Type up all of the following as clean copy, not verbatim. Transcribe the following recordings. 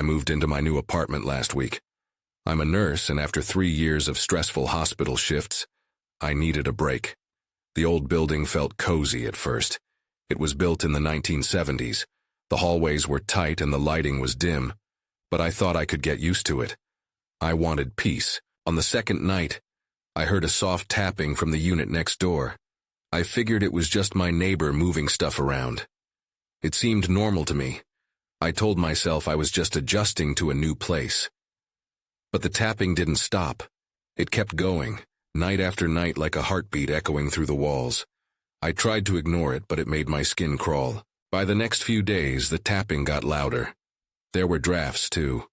I moved into my new apartment last week. I'm a nurse, and after 3 years of stressful hospital shifts, I needed a break. The old building felt cozy at first. It was built in the 1970s. The hallways were tight and the lighting was dim, but I thought I could get used to it. I wanted peace. On the second night, I heard a soft tapping from the unit next door. I figured it was just my neighbor moving stuff around. It seemed normal to me. I told myself I was just adjusting to a new place. But the tapping didn't stop. It kept going, night after night, like a heartbeat echoing through the walls. I tried to ignore it, but it made my skin crawl. By the next few days, the tapping got louder. There were drafts, too.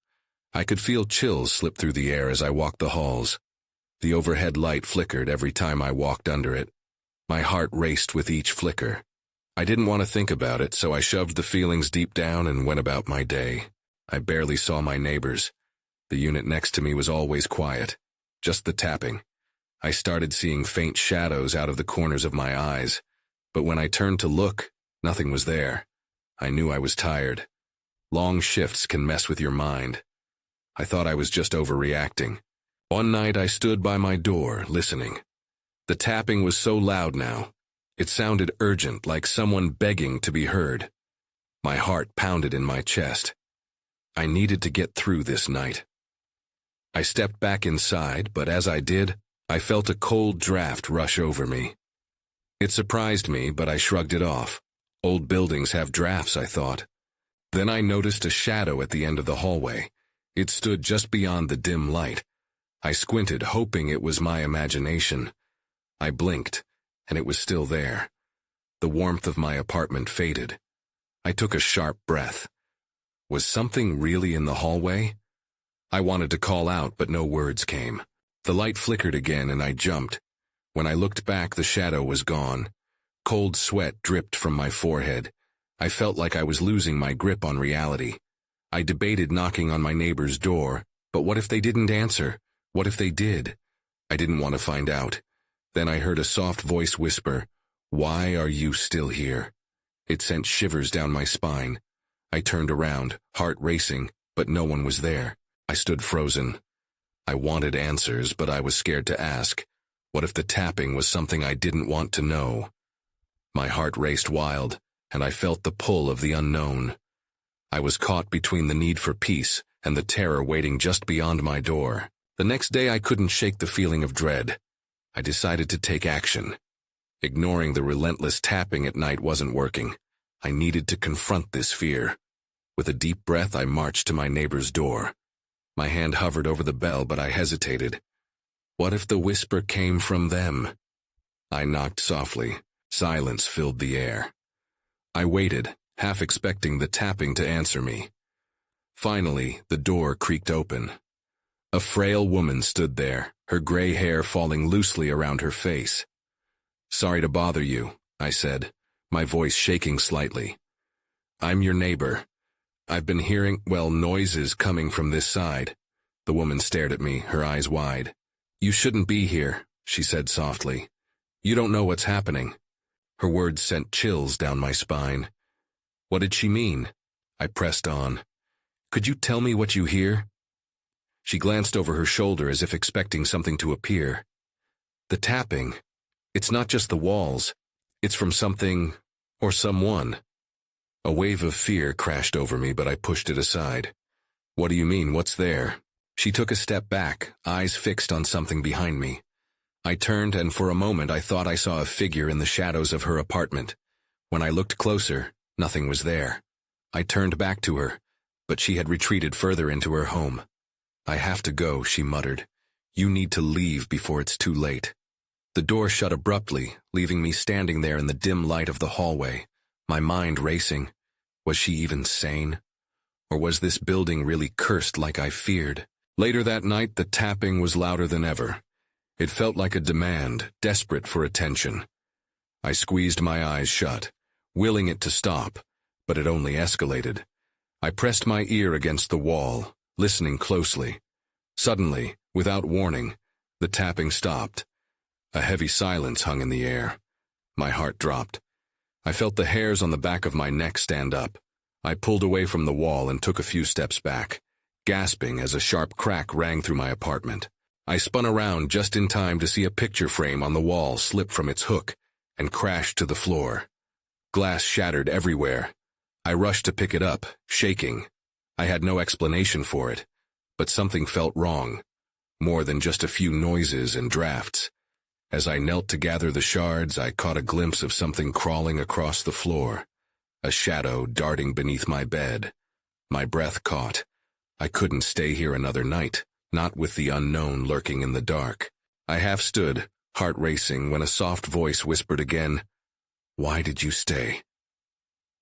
I could feel chills slip through the air as I walked the halls. The overhead light flickered every time I walked under it. My heart raced with each flicker. I didn't want to think about it, so I shoved the feelings deep down and went about my day. I barely saw my neighbors. The unit next to me was always quiet. Just the tapping. I started seeing faint shadows out of the corners of my eyes, but when I turned to look, nothing was there. I knew I was tired. Long shifts can mess with your mind. I thought I was just overreacting. One night I stood by my door, listening. The tapping was so loud now. It sounded urgent, like someone begging to be heard. My heart pounded in my chest. I needed to get through this night. I stepped back inside, but as I did, I felt a cold draft rush over me. It surprised me, but I shrugged it off. Old buildings have drafts, I thought. Then I noticed a shadow at the end of the hallway. It stood just beyond the dim light. I squinted, hoping it was my imagination. I blinked, and it was still there. The warmth of my apartment faded. I took a sharp breath. Was something really in the hallway? I wanted to call out, but no words came. The light flickered again, and I jumped. When I looked back, the shadow was gone. Cold sweat dripped from my forehead. I felt like I was losing my grip on reality. I debated knocking on my neighbor's door, but what if they didn't answer? What if they did? I didn't want to find out. Then I heard a soft voice whisper, "Why are you still here?" It sent shivers down my spine. I turned around, heart racing, but no one was there. I stood frozen. I wanted answers, but I was scared to ask. What if the tapping was something I didn't want to know? My heart raced wild, and I felt the pull of the unknown. I was caught between the need for peace and the terror waiting just beyond my door. The next day I couldn't shake the feeling of dread. I decided to take action. Ignoring the relentless tapping at night wasn't working. I needed to confront this fear. With a deep breath, I marched to my neighbor's door. My hand hovered over the bell, but I hesitated. What if the whisper came from them? I knocked softly. Silence filled the air. I waited, half expecting the tapping to answer me. Finally, the door creaked open. A frail woman stood there, her gray hair falling loosely around her face. "Sorry to bother you," I said, my voice shaking slightly. "I'm your neighbor. I've been hearing, noises coming from this side." The woman stared at me, her eyes wide. "You shouldn't be here," she said softly. "You don't know what's happening." Her words sent chills down my spine. What did she mean? I pressed on. "Could you tell me what you hear?" She glanced over her shoulder as if expecting something to appear. "The tapping. It's not just the walls. It's from something or someone." A wave of fear crashed over me, but I pushed it aside. "What do you mean? What's there?" She took a step back, eyes fixed on something behind me. I turned, and for a moment I thought I saw a figure in the shadows of her apartment. When I looked closer, nothing was there. I turned back to her, but she had retreated further into her home. "I have to go," she muttered. "You need to leave before it's too late." The door shut abruptly, leaving me standing there in the dim light of the hallway, my mind racing. Was she even sane? Or was this building really cursed like I feared? Later that night, the tapping was louder than ever. It felt like a demand, desperate for attention. I squeezed my eyes shut, willing it to stop, but it only escalated. I pressed my ear against the wall, listening closely. Suddenly, without warning, the tapping stopped. A heavy silence hung in the air. My heart dropped. I felt the hairs on the back of my neck stand up. I pulled away from the wall and took a few steps back, gasping as a sharp crack rang through my apartment. I spun around just in time to see a picture frame on the wall slip from its hook and crash to the floor. Glass shattered everywhere. I rushed to pick it up, shaking. I had no explanation for it, but something felt wrong, more than just a few noises and drafts. As I knelt to gather the shards, I caught a glimpse of something crawling across the floor, a shadow darting beneath my bed. My breath caught. I couldn't stay here another night, not with the unknown lurking in the dark. I half stood, heart racing, when a soft voice whispered again, "Why did you stay?"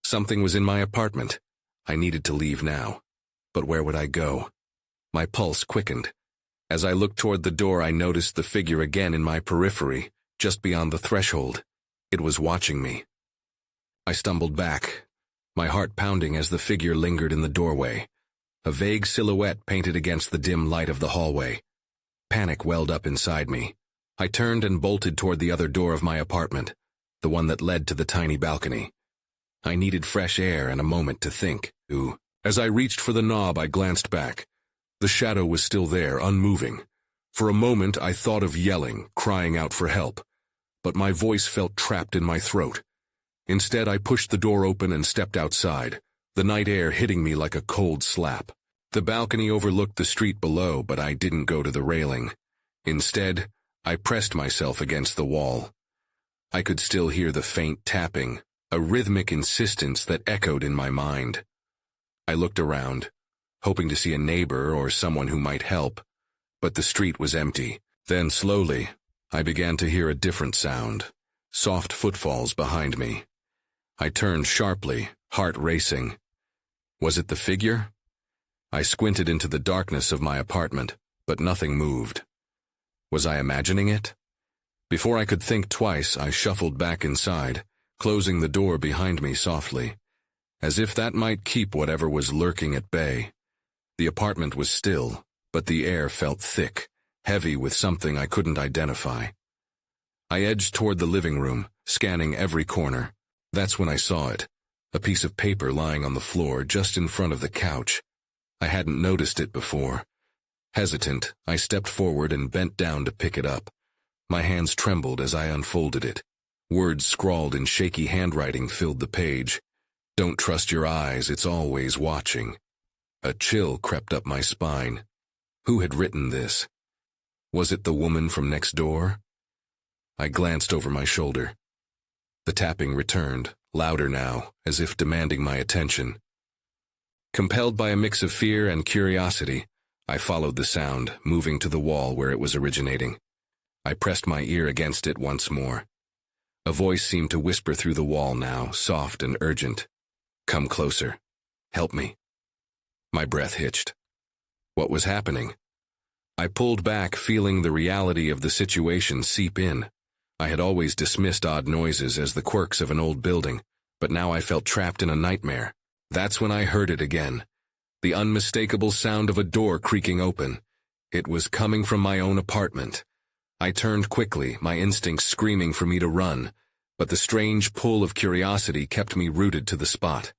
Something was in my apartment. I needed to leave now. But where would I go? My pulse quickened. As I looked toward the door, I noticed the figure again in my periphery, just beyond the threshold. It was watching me. I stumbled back, my heart pounding as the figure lingered in the doorway, a vague silhouette painted against the dim light of the hallway. Panic welled up inside me. I turned and bolted toward the other door of my apartment, the one that led to the tiny balcony. I needed fresh air and a moment to think. As I reached for the knob, I glanced back. The shadow was still there, unmoving. For a moment, I thought of yelling, crying out for help, but my voice felt trapped in my throat. Instead, I pushed the door open and stepped outside, the night air hitting me like a cold slap. The balcony overlooked the street below, but I didn't go to the railing. Instead, I pressed myself against the wall. I could still hear the faint tapping, a rhythmic insistence that echoed in my mind. I looked around, hoping to see a neighbor or someone who might help, but the street was empty. Then slowly, I began to hear a different sound, soft footfalls behind me. I turned sharply, heart racing. Was it the figure? I squinted into the darkness of my apartment, but nothing moved. Was I imagining it? Before I could think twice, I shuffled back inside, closing the door behind me softly, as if that might keep whatever was lurking at bay. The apartment was still, but the air felt thick, heavy with something I couldn't identify. I edged toward the living room, scanning every corner. That's when I saw it, a piece of paper lying on the floor just in front of the couch. I hadn't noticed it before. Hesitant, I stepped forward and bent down to pick it up. My hands trembled as I unfolded it. Words scrawled in shaky handwriting filled the page. "Don't trust your eyes, it's always watching." A chill crept up my spine. Who had written this? Was it the woman from next door? I glanced over my shoulder. The tapping returned, louder now, as if demanding my attention. Compelled by a mix of fear and curiosity, I followed the sound, moving to the wall where it was originating. I pressed my ear against it once more. A voice seemed to whisper through the wall now, soft and urgent. "Come closer. Help me." My breath hitched. What was happening? I pulled back, feeling the reality of the situation seep in. I had always dismissed odd noises as the quirks of an old building, but now I felt trapped in a nightmare. That's when I heard it again. The unmistakable sound of a door creaking open. It was coming from my own apartment. I turned quickly, my instincts screaming for me to run, but the strange pull of curiosity kept me rooted to the spot.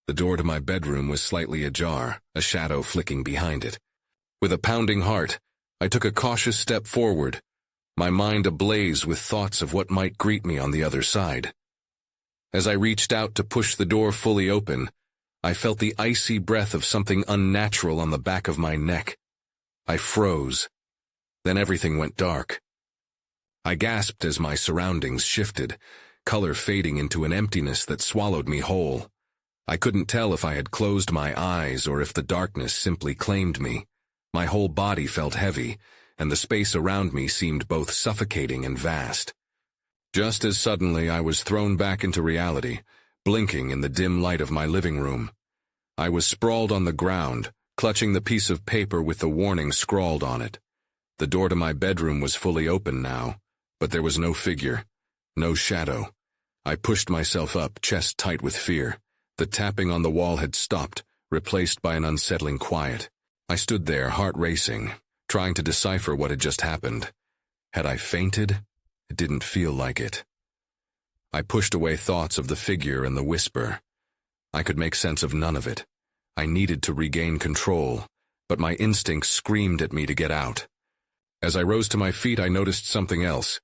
The door to my bedroom was slightly ajar, a shadow flicking behind it. With a pounding heart, I took a cautious step forward, my mind ablaze with thoughts of what might greet me on the other side. As I reached out to push the door fully open, I felt the icy breath of something unnatural on the back of my neck. I froze. Then everything went dark. I gasped as my surroundings shifted, color fading into an emptiness that swallowed me whole. I couldn't tell if I had closed my eyes or if the darkness simply claimed me. My whole body felt heavy, and the space around me seemed both suffocating and vast. Just as suddenly, I was thrown back into reality, blinking in the dim light of my living room. I was sprawled on the ground, clutching the piece of paper with the warning scrawled on it. The door to my bedroom was fully open now, but there was no figure, no shadow. I pushed myself up, chest tight with fear. The tapping on the wall had stopped, replaced by an unsettling quiet. I stood there, heart racing, trying to decipher what had just happened. Had I fainted? It didn't feel like it. I pushed away thoughts of the figure and the whisper. I could make sense of none of it. I needed to regain control, but my instincts screamed at me to get out. As I rose to my feet, I noticed something else.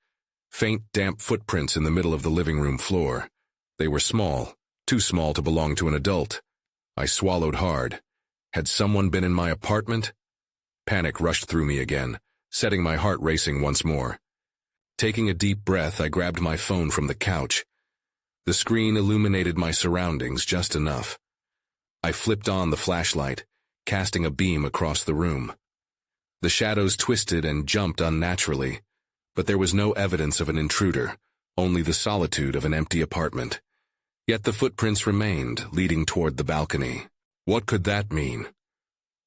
Faint, damp footprints in the middle of the living room floor. They were small, too small to belong to an adult. I swallowed hard. Had someone been in my apartment? Panic rushed through me again, setting my heart racing once more. Taking a deep breath, I grabbed my phone from the couch. The screen illuminated my surroundings just enough. I flipped on the flashlight, casting a beam across the room. The shadows twisted and jumped unnaturally, but there was no evidence of an intruder, only the solitude of an empty apartment. Yet the footprints remained, leading toward the balcony. What could that mean?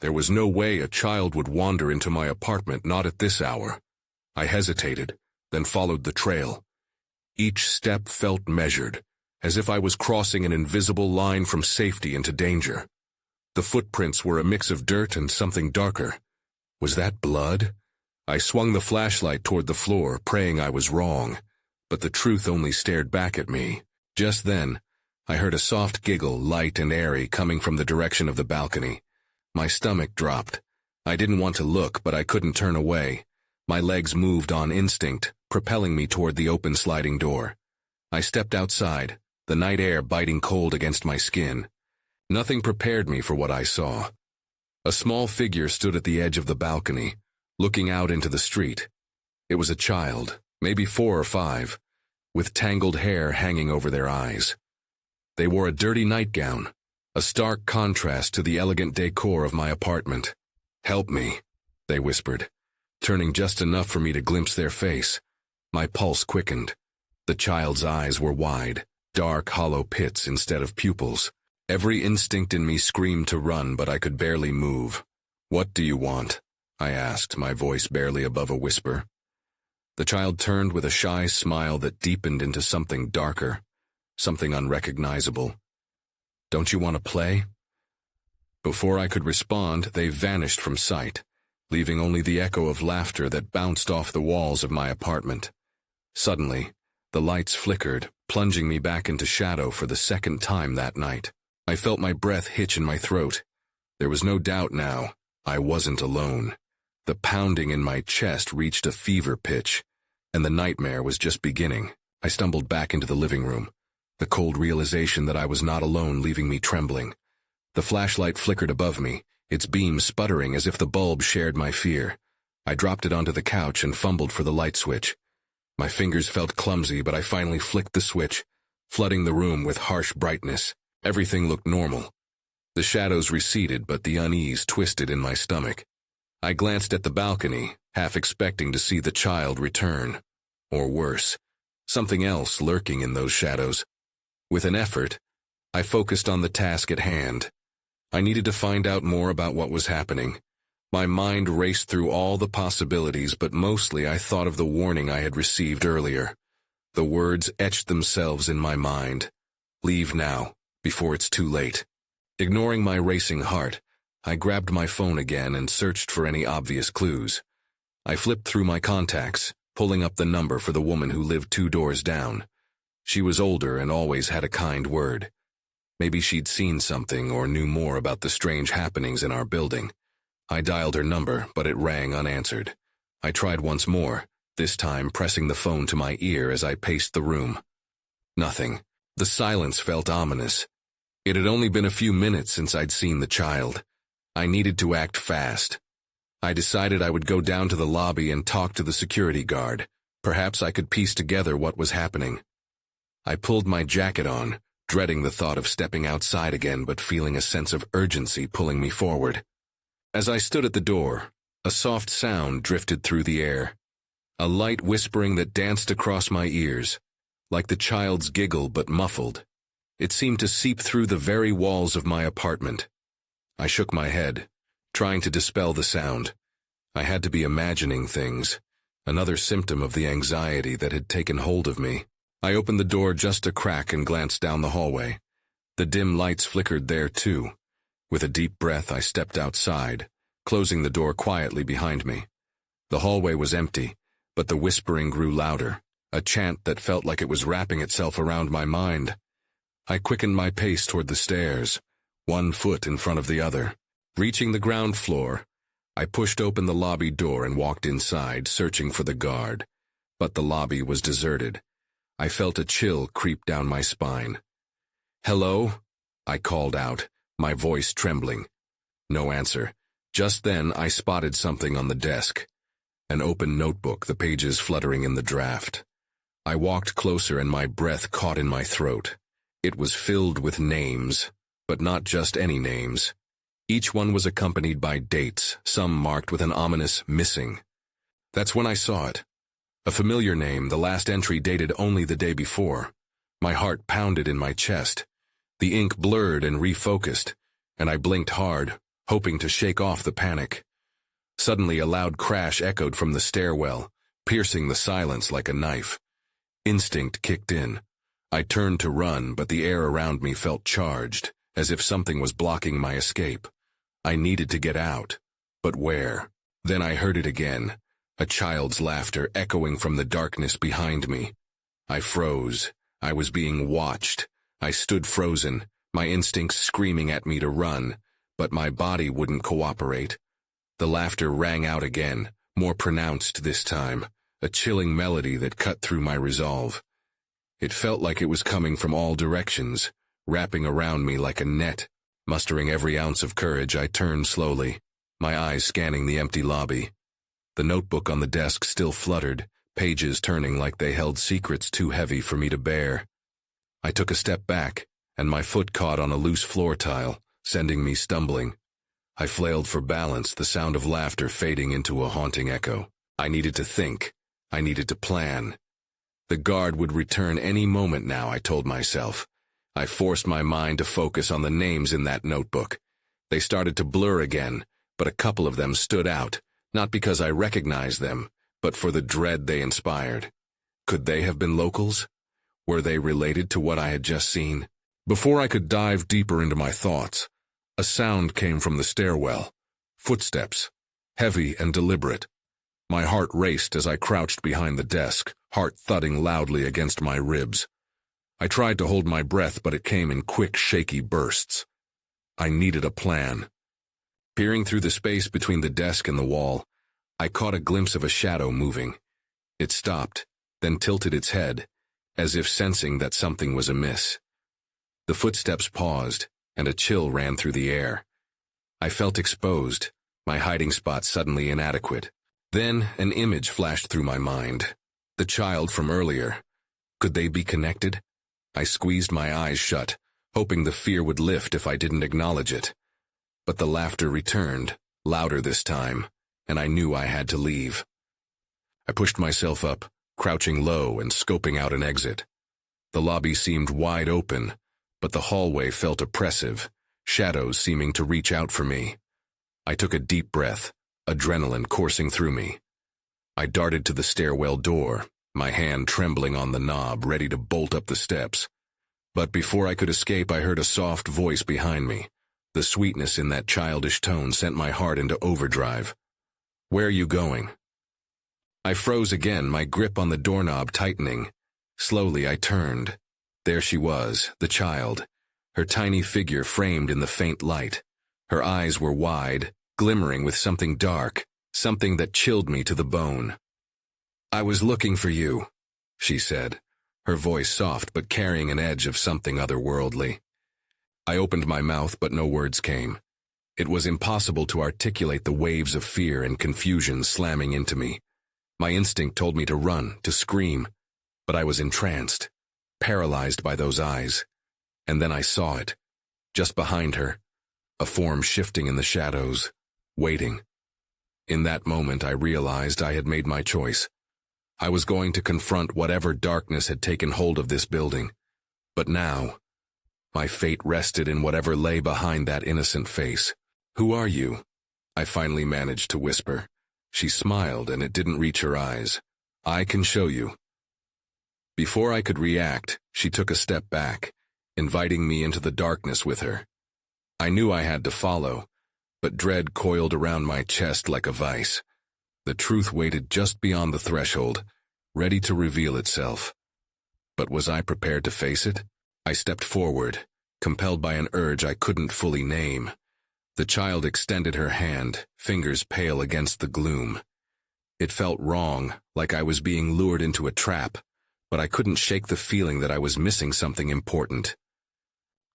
There was no way a child would wander into my apartment, not at this hour. I hesitated, then followed the trail. Each step felt measured, as if I was crossing an invisible line from safety into danger. The footprints were a mix of dirt and something darker. Was that blood? I swung the flashlight toward the floor, praying I was wrong, but the truth only stared back at me. Just then, I heard a soft giggle, light and airy, coming from the direction of the balcony. My stomach dropped. I didn't want to look, but I couldn't turn away. My legs moved on instinct, propelling me toward the open sliding door. I stepped outside, the night air biting cold against my skin. Nothing prepared me for what I saw. A small figure stood at the edge of the balcony, looking out into the street. It was a child, maybe 4 or 5, with tangled hair hanging over their eyes. They wore a dirty nightgown, a stark contrast to the elegant decor of my apartment. "Help me," they whispered, turning just enough for me to glimpse their face. My pulse quickened. The child's eyes were wide, dark, hollow pits instead of pupils. Every instinct in me screamed to run, but I could barely move. "What do you want?" I asked, my voice barely above a whisper. The child turned with a shy smile that deepened into something darker, something unrecognizable. "Don't you want to play?" Before I could respond, they vanished from sight, leaving only the echo of laughter that bounced off the walls of my apartment. Suddenly, the lights flickered, plunging me back into shadow for the second time that night. I felt my breath hitch in my throat. There was no doubt now, I wasn't alone. The pounding in my chest reached a fever pitch, and the nightmare was just beginning. I stumbled back into the living room, the cold realization that I was not alone leaving me trembling. The flashlight flickered above me, its beam sputtering as if the bulb shared my fear. I dropped it onto the couch and fumbled for the light switch. My fingers felt clumsy, but I finally flicked the switch, flooding the room with harsh brightness. Everything looked normal. The shadows receded, but the unease twisted in my stomach. I glanced at the balcony, half expecting to see the child return. Or worse, something else lurking in those shadows. With an effort, I focused on the task at hand. I needed to find out more about what was happening. My mind raced through all the possibilities, but mostly I thought of the warning I had received earlier. The words etched themselves in my mind. "Leave now, before it's too late." Ignoring my racing heart, I grabbed my phone again and searched for any obvious clues. I flipped through my contacts, pulling up the number for the woman who lived 2 doors down. She was older and always had a kind word. Maybe she'd seen something or knew more about the strange happenings in our building. I dialed her number, but it rang unanswered. I tried once more, this time pressing the phone to my ear as I paced the room. Nothing. The silence felt ominous. It had only been a few minutes since I'd seen the child. I needed to act fast. I decided I would go down to the lobby and talk to the security guard. Perhaps I could piece together what was happening. I pulled my jacket on, dreading the thought of stepping outside again, but feeling a sense of urgency pulling me forward. As I stood at the door, a soft sound drifted through the air. A light whispering that danced across my ears, like the child's giggle but muffled. It seemed to seep through the very walls of my apartment. I shook my head, trying to dispel the sound. I had to be imagining things, another symptom of the anxiety that had taken hold of me. I opened the door just a crack and glanced down the hallway. The dim lights flickered there too. With a deep breath, I stepped outside, closing the door quietly behind me. The hallway was empty, but the whispering grew louder, a chant that felt like it was wrapping itself around my mind. I quickened my pace toward the stairs, one foot in front of the other. Reaching the ground floor, I pushed open the lobby door and walked inside, searching for the guard. But the lobby was deserted. I felt a chill creep down my spine. "Hello?" I called out, my voice trembling. No answer. Just then, I spotted something on the desk. An open notebook, the pages fluttering in the draft. I walked closer and my breath caught in my throat. It was filled with names, but not just any names. Each one was accompanied by dates, some marked with an ominous missing. That's when I saw it. A familiar name, the last entry dated only the day before. My heart pounded in my chest. The ink blurred and refocused, and I blinked hard, hoping to shake off the panic. Suddenly a loud crash echoed from the stairwell, piercing the silence like a knife. Instinct kicked in. I turned to run, but the air around me felt charged, as if something was blocking my escape. I needed to get out. But where? Then I heard it again, a child's laughter echoing from the darkness behind me. I froze. I was being watched. I stood frozen, my instincts screaming at me to run, but my body wouldn't cooperate. The laughter rang out again, more pronounced this time, a chilling melody that cut through my resolve. It felt like it was coming from all directions, wrapping around me like a net. Mustering every ounce of courage, I turned slowly, my eyes scanning the empty lobby. The notebook on the desk still fluttered, pages turning like they held secrets too heavy for me to bear. I took a step back, and my foot caught on a loose floor tile, sending me stumbling. I flailed for balance, the sound of laughter fading into a haunting echo. I needed to think. I needed to plan. The guard would return any moment now, I told myself. I forced my mind to focus on the names in that notebook. They started to blur again, but a couple of them stood out, not because I recognized them, but for the dread they inspired. Could they have been locals? Were they related to what I had just seen? Before I could dive deeper into my thoughts, a sound came from the stairwell. Footsteps, heavy and deliberate. My heart raced as I crouched behind the desk, heart thudding loudly against my ribs. I tried to hold my breath, but it came in quick, shaky bursts. I needed a plan. Peering through the space between the desk and the wall, I caught a glimpse of a shadow moving. It stopped, then tilted its head, as if sensing that something was amiss. The footsteps paused, and a chill ran through the air. I felt exposed, my hiding spot suddenly inadequate. Then an image flashed through my mind. The child from earlier. Could they be connected? I squeezed my eyes shut, hoping the fear would lift if I didn't acknowledge it. But the laughter returned, louder this time, and I knew I had to leave. I pushed myself up, crouching low and scoping out an exit. The lobby seemed wide open, but the hallway felt oppressive, shadows seeming to reach out for me. I took a deep breath, adrenaline coursing through me. I darted to the stairwell door, my hand trembling on the knob, ready to bolt up the steps. But before I could escape, I heard a soft voice behind me. The sweetness in that childish tone sent my heart into overdrive. "Where are you going?" I froze again, my grip on the doorknob tightening. Slowly I turned. There she was, the child, her tiny figure framed in the faint light. Her eyes were wide, glimmering with something dark, something that chilled me to the bone. "I was looking for you," she said, her voice soft but carrying an edge of something otherworldly. I opened my mouth, but no words came. It was impossible to articulate the waves of fear and confusion slamming into me. My instinct told me to run, to scream, but I was entranced, paralyzed by those eyes. And then I saw it, just behind her, a form shifting in the shadows, waiting. In that moment I realized I had made my choice. I was going to confront whatever darkness had taken hold of this building. But now, my fate rested in whatever lay behind that innocent face. "Who are you?" I finally managed to whisper. She smiled, and it didn't reach her eyes. "I can show you." Before I could react, she took a step back, inviting me into the darkness with her. I knew I had to follow, but dread coiled around my chest like a vice. The truth waited just beyond the threshold, ready to reveal itself. But was I prepared to face it? I stepped forward, compelled by an urge I couldn't fully name. The child extended her hand, fingers pale against the gloom. It felt wrong, like I was being lured into a trap, but I couldn't shake the feeling that I was missing something important.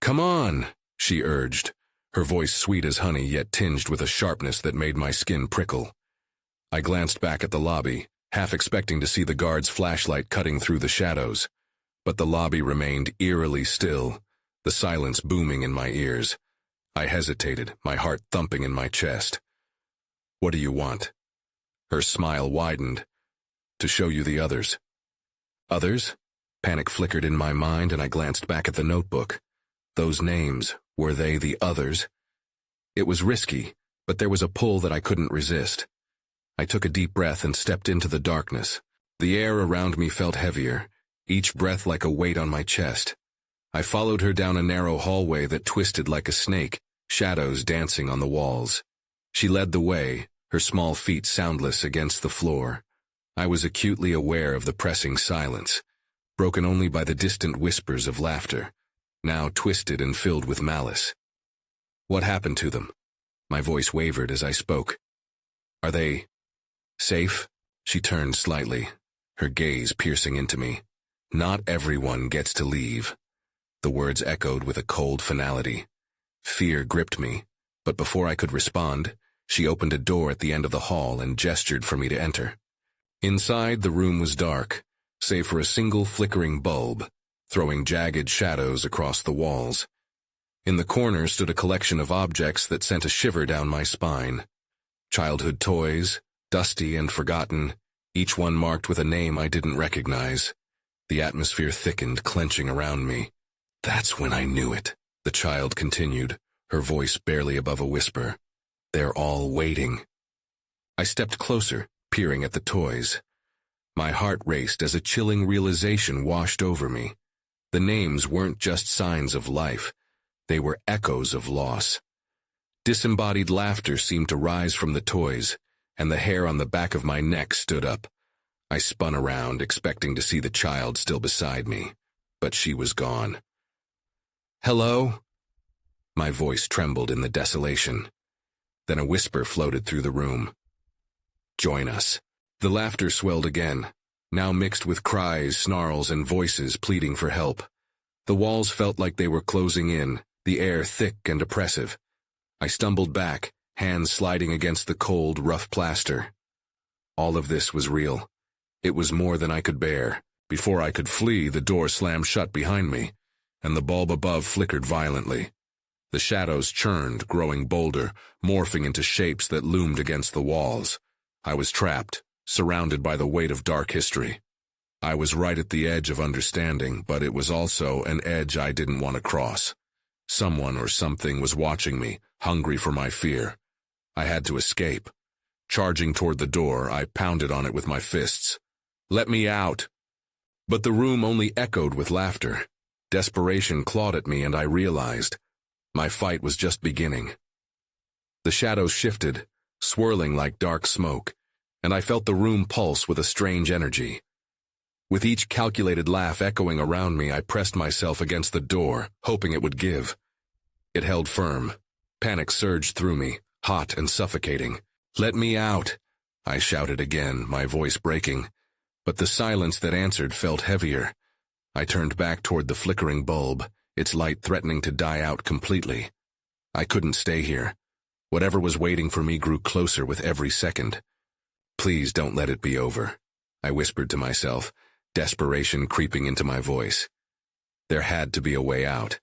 "Come on," she urged, her voice sweet as honey yet tinged with a sharpness that made my skin prickle. I glanced back at the lobby, half expecting to see the guard's flashlight cutting through the shadows. But the lobby remained eerily still, the silence booming in my ears. I hesitated, my heart thumping in my chest. "What do you want?" Her smile widened. "To show you the others." Others? Panic flickered in my mind and I glanced back at the notebook. Those names, were they the others? It was risky, but there was a pull that I couldn't resist. I took a deep breath and stepped into the darkness. The air around me felt heavier, each breath like a weight on my chest. I followed her down a narrow hallway that twisted like a snake, shadows dancing on the walls. She led the way, her small feet soundless against the floor. I was acutely aware of the pressing silence, broken only by the distant whispers of laughter, now twisted and filled with malice. "What happened to them?" My voice wavered as I spoke. "Are they safe?" She turned slightly, her gaze piercing into me. "Not everyone gets to leave." The words echoed with a cold finality. Fear gripped me, but before I could respond, she opened a door at the end of the hall and gestured for me to enter. Inside, the room was dark, save for a single flickering bulb, throwing jagged shadows across the walls. In the corner stood a collection of objects that sent a shiver down my spine. Childhood toys, dusty and forgotten, each one marked with a name I didn't recognize. The atmosphere thickened, clenching around me. "That's when I knew it," the child continued, her voice barely above a whisper. "They're all waiting." I stepped closer, peering at the toys. My heart raced as a chilling realization washed over me. The names weren't just signs of life, they were echoes of loss. Disembodied laughter seemed to rise from the toys, and the hair on the back of my neck stood up. I spun around, expecting to see the child still beside me, but she was gone. "Hello?" My voice trembled in the desolation. Then a whisper floated through the room. "Join us." The laughter swelled again, now mixed with cries, snarls, and voices pleading for help. The walls felt like they were closing in, the air thick and oppressive. I stumbled back, hands sliding against the cold, rough plaster. All of this was real. It was more than I could bear. Before I could flee, the door slammed shut behind me, and the bulb above flickered violently. The shadows churned, growing bolder, morphing into shapes that loomed against the walls. I was trapped, surrounded by the weight of dark history. I was right at the edge of understanding, but it was also an edge I didn't want to cross. Someone or something was watching me, hungry for my fear. I had to escape. Charging toward the door, I pounded on it with my fists. "Let me out!" But the room only echoed with laughter. Desperation clawed at me, and I realized my fight was just beginning. The shadows shifted, swirling like dark smoke, and I felt the room pulse with a strange energy. With each calculated laugh echoing around me, I pressed myself against the door, hoping it would give. It held firm. Panic surged through me, hot and suffocating. "Let me out!" I shouted again, my voice breaking. But the silence that answered felt heavier. I turned back toward the flickering bulb, its light threatening to die out completely. I couldn't stay here. Whatever was waiting for me grew closer with every second. "Please don't let it be over," I whispered to myself, desperation creeping into my voice. There had to be a way out.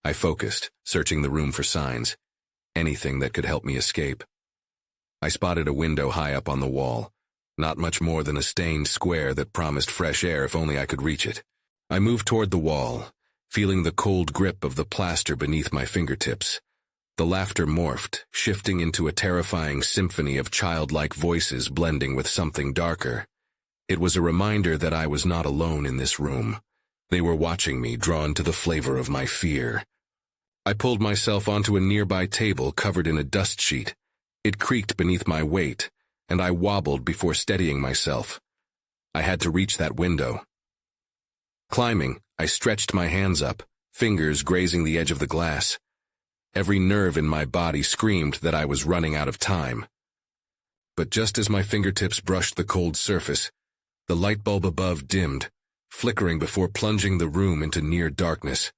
I focused, searching the room for signs, anything that could help me escape. I spotted a window high up on the wall, not much more than a stained square that promised fresh air if only I could reach it. I moved toward the wall, feeling the cold grip of the plaster beneath my fingertips. The laughter morphed, shifting into a terrifying symphony of childlike voices blending with something darker. It was a reminder that I was not alone in this room. They were watching me, drawn to the flavor of my fear. I pulled myself onto a nearby table covered in a dust sheet. It creaked beneath my weight, and I wobbled before steadying myself. I had to reach that window. Climbing, I stretched my hands up, fingers grazing the edge of the glass. Every nerve in my body screamed that I was running out of time. But just as my fingertips brushed the cold surface, the light bulb above dimmed, flickering before plunging the room into near darkness.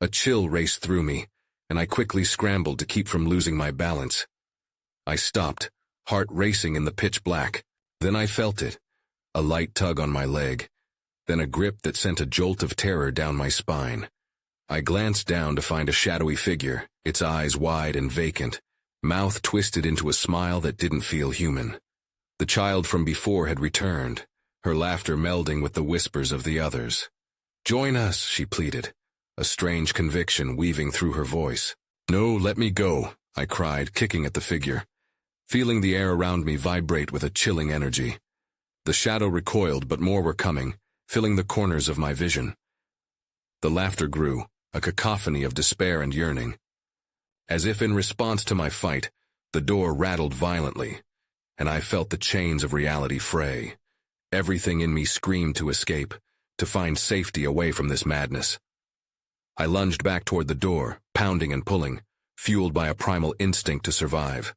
A chill raced through me, and I quickly scrambled to keep from losing my balance. I stopped, heart racing in the pitch black. Then I felt it, a light tug on my leg, then a grip that sent a jolt of terror down my spine. I glanced down to find a shadowy figure, its eyes wide and vacant, mouth twisted into a smile that didn't feel human. The child from before had returned, her laughter melding with the whispers of the others. "Join us," she pleaded, a strange conviction weaving through her voice. "No, let me go," I cried, kicking at the figure, feeling the air around me vibrate with a chilling energy. The shadow recoiled, but more were coming, filling the corners of my vision. The laughter grew, a cacophony of despair and yearning. As if in response to my fight, the door rattled violently, and I felt the chains of reality fray. Everything in me screamed to escape, to find safety away from this madness. I lunged back toward the door, pounding and pulling, fueled by a primal instinct to survive.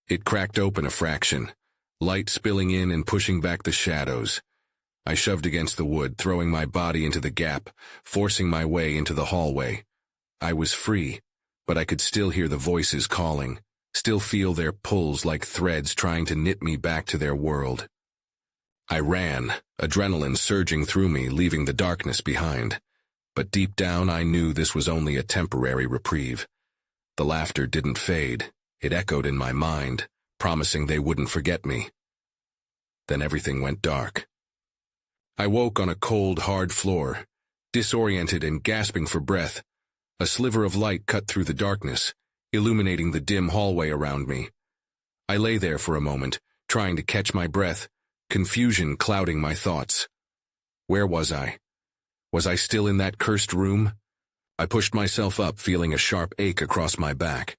It cracked open a fraction, light spilling in and pushing back the shadows. I shoved against the wood, throwing my body into the gap, forcing my way into the hallway. I was free, but I could still hear the voices calling, still feel their pulls like threads trying to knit me back to their world. I ran, adrenaline surging through me, leaving the darkness behind. But deep down I knew this was only a temporary reprieve. The laughter didn't fade. It echoed in my mind, promising they wouldn't forget me. Then everything went dark. I woke on a cold, hard floor, disoriented and gasping for breath. A sliver of light cut through the darkness, illuminating the dim hallway around me. I lay there for a moment, trying to catch my breath, confusion clouding my thoughts. Where was I? Was I still in that cursed room? I pushed myself up, feeling a sharp ache across my back.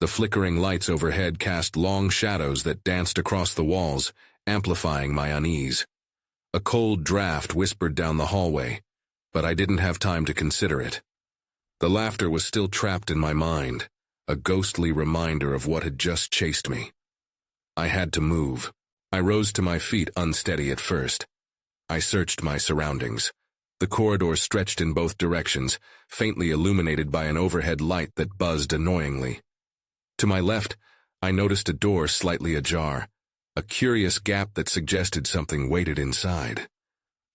The flickering lights overhead cast long shadows that danced across the walls, amplifying my unease. A cold draft whispered down the hallway, but I didn't have time to consider it. The laughter was still trapped in my mind, a ghostly reminder of what had just chased me. I had to move. I rose to my feet, unsteady at first. I searched my surroundings. The corridor stretched in both directions, faintly illuminated by an overhead light that buzzed annoyingly. To my left, I noticed a door slightly ajar, a curious gap that suggested something waited inside.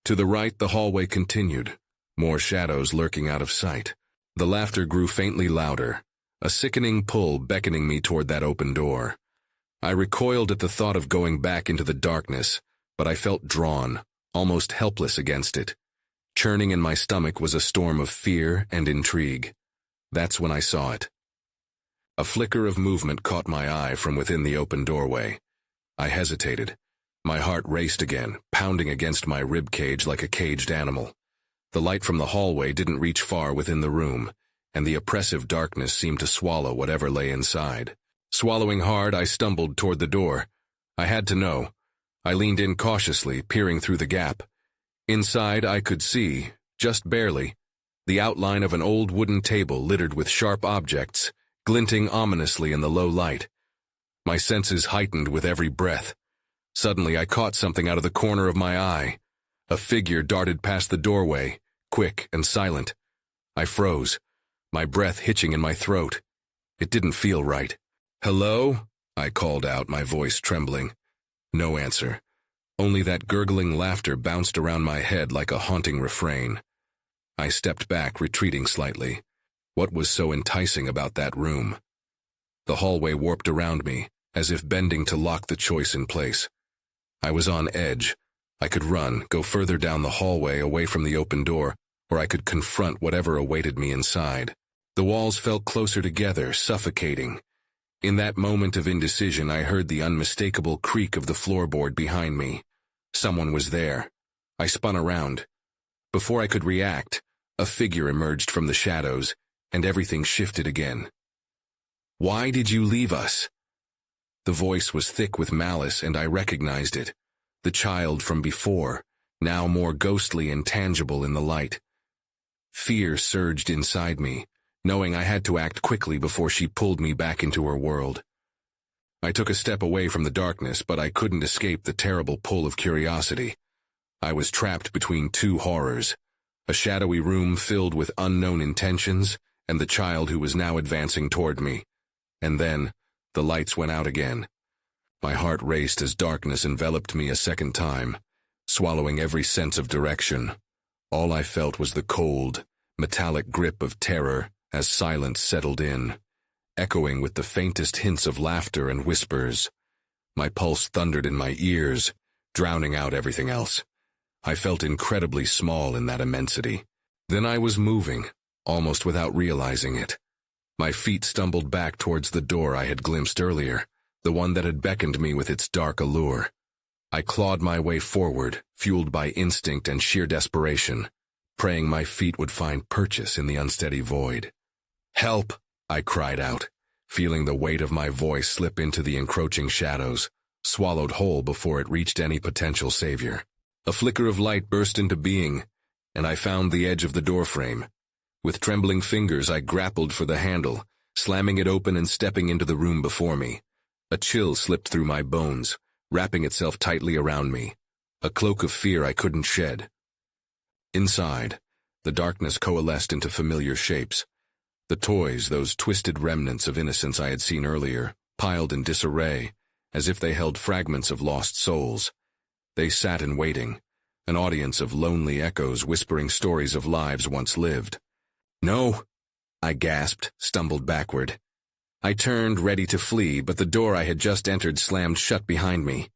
To the right, the hallway continued, more shadows lurking out of sight. The laughter grew faintly louder, a sickening pull beckoning me toward that open door. I recoiled at the thought of going back into the darkness, but I felt drawn, almost helpless against it. Churning in my stomach was a storm of fear and intrigue. That's when I saw it. A flicker of movement caught my eye from within the open doorway. I hesitated. My heart raced again, pounding against my rib cage like a caged animal. The light from the hallway didn't reach far within the room, and the oppressive darkness seemed to swallow whatever lay inside. Swallowing hard, I stumbled toward the door. I had to know. I leaned in cautiously, peering through the gap. Inside, I could see, just barely, the outline of an old wooden table littered with sharp objects, glinting ominously in the low light. My senses heightened with every breath. Suddenly, I caught something out of the corner of my eye. A figure darted past the doorway, quick and silent. I froze, my breath hitching in my throat. It didn't feel right. "Hello?" I called out, my voice trembling. No answer. Only that gurgling laughter bounced around my head like a haunting refrain. I stepped back, retreating slightly. What was so enticing about that room? The hallway warped around me, as if bending to lock the choice in place. I was on edge. I could run, go further down the hallway away from the open door, or I could confront whatever awaited me inside. The walls felt closer together, suffocating. In that moment of indecision, I heard the unmistakable creak of the floorboard behind me. Someone was there. I spun around. Before I could react, a figure emerged from the shadows, and everything shifted again. "Why did you leave us?" The voice was thick with malice, and I recognized it. The child from before, now more ghostly and tangible in the light. Fear surged inside me, knowing I had to act quickly before she pulled me back into her world. I took a step away from the darkness, but I couldn't escape the terrible pull of curiosity. I was trapped between two horrors, a shadowy room filled with unknown intentions, and the child who was now advancing toward me. And then, the lights went out again. My heart raced as darkness enveloped me a second time, swallowing every sense of direction. All I felt was the cold, metallic grip of terror as silence settled in, echoing with the faintest hints of laughter and whispers. My pulse thundered in my ears, drowning out everything else. I felt incredibly small in that immensity. Then I was moving, almost without realizing it. My feet stumbled back towards the door I had glimpsed earlier, the one that had beckoned me with its dark allure. I clawed my way forward, fueled by instinct and sheer desperation, praying my feet would find purchase in the unsteady void. "Help!" I cried out, feeling the weight of my voice slip into the encroaching shadows, swallowed whole before it reached any potential savior. A flicker of light burst into being, and I found the edge of the doorframe. With trembling fingers, I grappled for the handle, slamming it open and stepping into the room before me. A chill slipped through my bones, wrapping itself tightly around me, a cloak of fear I couldn't shed. Inside, the darkness coalesced into familiar shapes. The toys, those twisted remnants of innocence I had seen earlier, piled in disarray, as if they held fragments of lost souls. They sat in waiting, an audience of lonely echoes whispering stories of lives once lived. "No!" I gasped, stumbled backward. I turned, ready to flee, but the door I had just entered slammed shut behind me.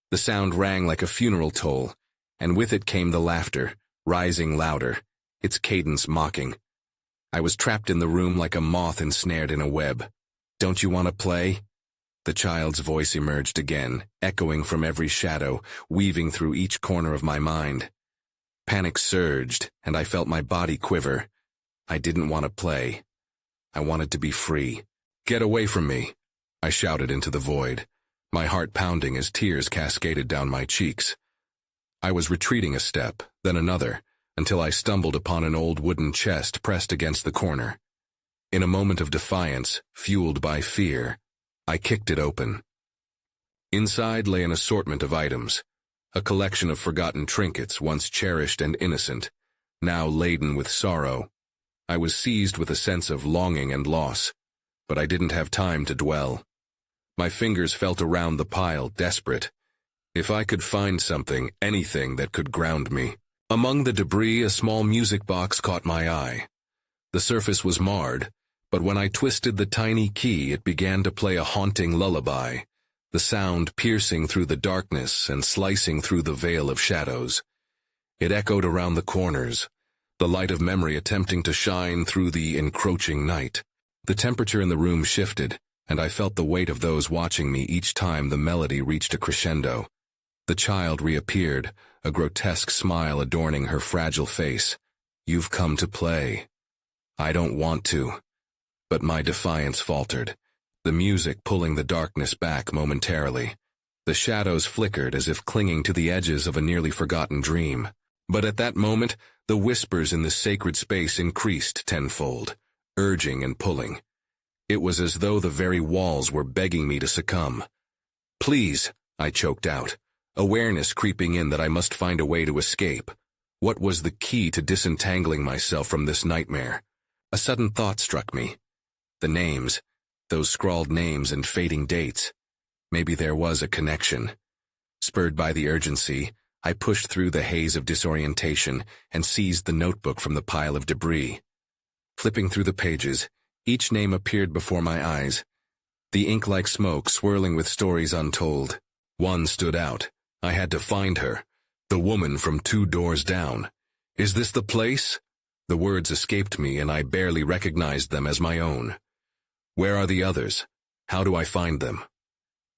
The sound rang like a funeral toll, and with it came the laughter, rising louder, its cadence mocking. I was trapped in the room like a moth ensnared in a web. "Don't you want to play?" The child's voice emerged again, echoing from every shadow, weaving through each corner of my mind. Panic surged, and I felt my body quiver. I didn't want to play. I wanted to be free. "Get away from me!" I shouted into the void, my heart pounding as tears cascaded down my cheeks. I was retreating a step, then another, until I stumbled upon an old wooden chest pressed against the corner. In a moment of defiance, fueled by fear, I kicked it open. Inside lay an assortment of items, a collection of forgotten trinkets once cherished and innocent, now laden with sorrow. I was seized with a sense of longing and loss, but I didn't have time to dwell. My fingers felt around the pile, desperate. If I could find something, anything that could ground me. Among the debris, a small music box caught my eye. The surface was marred, but when I twisted the tiny key, it began to play a haunting lullaby, the sound piercing through the darkness and slicing through the veil of shadows. It echoed around the corners, the light of memory attempting to shine through the encroaching night. The temperature in the room shifted, and I felt the weight of those watching me each time the melody reached a crescendo. The child reappeared, a grotesque smile adorning her fragile face. "You've come to play." "I don't want to." But my defiance faltered, the music pulling the darkness back momentarily. The shadows flickered as if clinging to the edges of a nearly forgotten dream. But at that moment, the whispers in the sacred space increased tenfold, urging and pulling. It was as though the very walls were begging me to succumb. "Please," I choked out, awareness creeping in that I must find a way to escape. What was the key to disentangling myself from this nightmare? A sudden thought struck me. The names, those scrawled names and fading dates. Maybe there was a connection. Spurred by the urgency, I pushed through the haze of disorientation and seized the notebook from the pile of debris. Flipping through the pages, each name appeared before my eyes, the ink like smoke swirling with stories untold. One stood out. I had to find her. The woman from 2 doors down. "Is this the place?" The words escaped me and I barely recognized them as my own. "Where are the others? How do I find them?"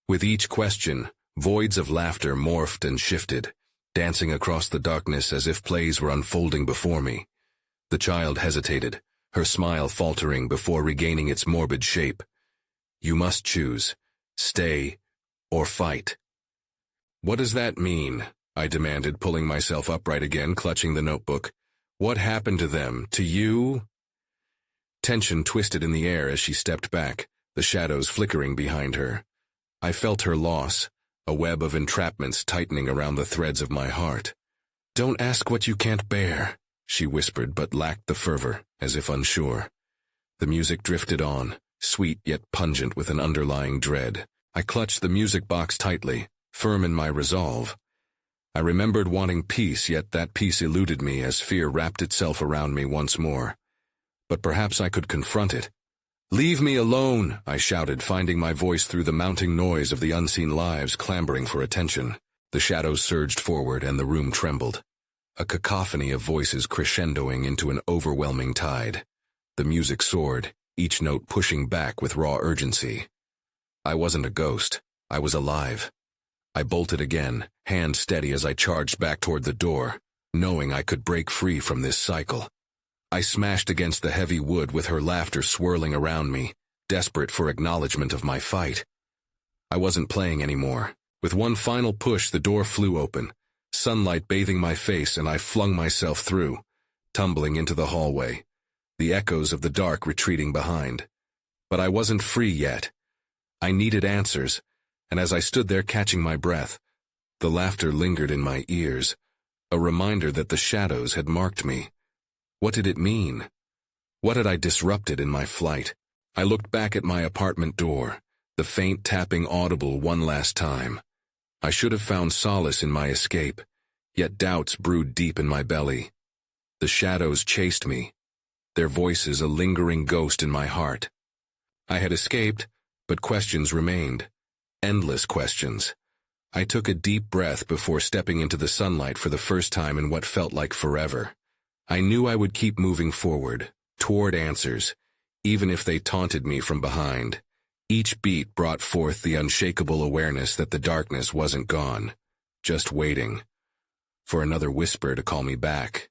With each question, voids of laughter morphed and shifted, dancing across the darkness as if plays were unfolding before me. The child hesitated, her smile faltering before regaining its morbid shape. "You must choose. Stay or fight." "What does that mean?" I demanded, pulling myself upright again, clutching the notebook. What happened to them? To you? Tension twisted in the air as she stepped back, the shadows flickering behind her. I felt her loss, a web of entrapments tightening around the threads of my heart. Don't ask what you can't bear, she whispered, but lacked the fervor, as if unsure. The music drifted on, sweet yet pungent with an underlying dread. I clutched the music box tightly, firm in my resolve. I remembered wanting peace, yet that peace eluded me as fear wrapped itself around me once more. But perhaps I could confront it. Leave me alone, I shouted, finding my voice through the mounting noise of the unseen lives clamoring for attention. The shadows surged forward and the room trembled. A cacophony of voices crescendoing into an overwhelming tide. The music soared, each note pushing back with raw urgency. I wasn't a ghost. I was alive. I bolted again, hand steady as I charged back toward the door, knowing I could break free from this cycle. I smashed against the heavy wood with her laughter swirling around me, desperate for acknowledgement of my fight. I wasn't playing anymore. With one final push, the door flew open, sunlight bathing my face, and I flung myself through, tumbling into the hallway, the echoes of the dark retreating behind. But I wasn't free yet. I needed answers, and as I stood there catching my breath, the laughter lingered in my ears, a reminder that the shadows had marked me. What did it mean? What had I disrupted in my flight? I looked back at my apartment door, the faint tapping audible one last time. I should have found solace in my escape, yet doubts brewed deep in my belly. The shadows chased me, their voices a lingering ghost in my heart. I had escaped, but questions remained. Endless questions. I took a deep breath before stepping into the sunlight for the first time in what felt like forever. I knew I would keep moving forward, toward answers, even if they taunted me from behind. Each beat brought forth the unshakable awareness that the darkness wasn't gone, just waiting for another whisper to call me back.